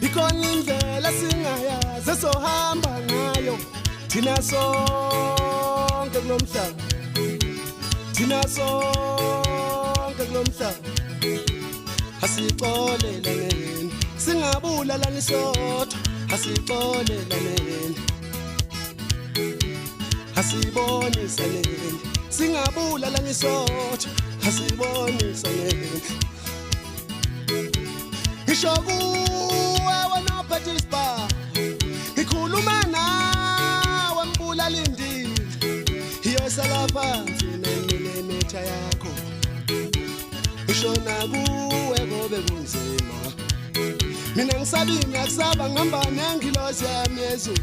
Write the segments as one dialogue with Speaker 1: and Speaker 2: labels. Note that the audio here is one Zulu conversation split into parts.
Speaker 1: ikhona indlela singayazi sohamba ngayo thina sonke kulomhlaba thina sonke kulomhlaba asixolelaneni singabulalani sodwa asixolelaneni asibonisaneni singabulalani sodwa asibonisaneni ngisho kuwe wena Baptista ngikhuluma nawe mbulalindile iyosala phansi nemilimitha yakho ushona kuwe kobe kunzima mina ngisabini akusaba ngihamba nengilosi yami Yesu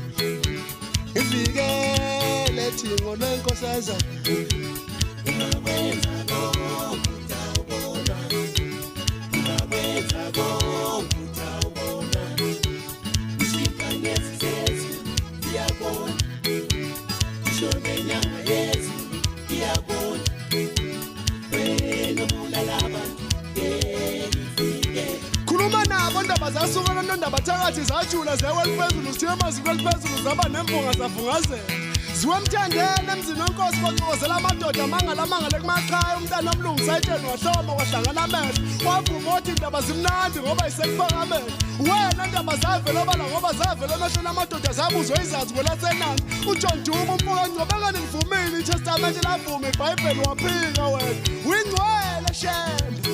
Speaker 1: ngivikele thingo lwenkosazana ungakwenza lokho utawubona ungakwenza lokho utawubona ushika ngesizwe siyabona ushone nyanga Yesu iyabona wena bulalaba khuluma nabo ndaba zasukana nondaba thakathi zajula zeweliphezulu sithiwe maziko eliphezulu zaba nemvunga zavungazela ziwemthandeni emzini wenkosi baqokozela amadoda amangalamangale kumaqhaya umntana omlungu sayitsheni wahloma wahlangana amehlo wavuma othi indaba zimnandi ngoba isekuphakamela wena ndaba zavela obala ngoba zavela emehlweni amadoda zabuzwa izathu kwelasenanzi uJohn Duma umfuka engcwabekani livumile iTestamente lavuma iBhayibheli waphika wena uyingcwele shembe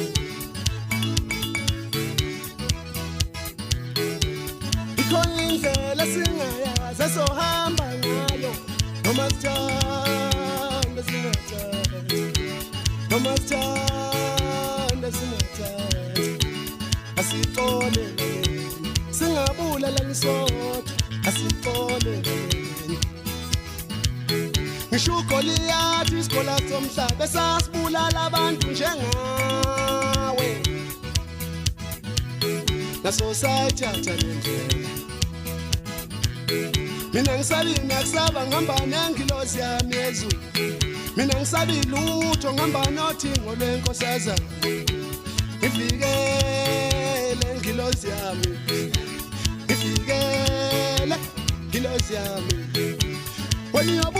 Speaker 1: ikhona indlela singayazi sohamba ngayo noma sithanda singathanda noma sithanda singathanda asixoleleni singabulalani sodwa asixoleleni ngisho uGoliathi isikhola somhlaba esasibulala abantu njengawe naso sayithatha lendlela mina ngisabini akusaba ngihamba nengilosi yami Yesu mina ngisabi lutho ngihamba nothingo lwenkosazana ngivikele ngilosi yami ngivikele ngilosi yami wena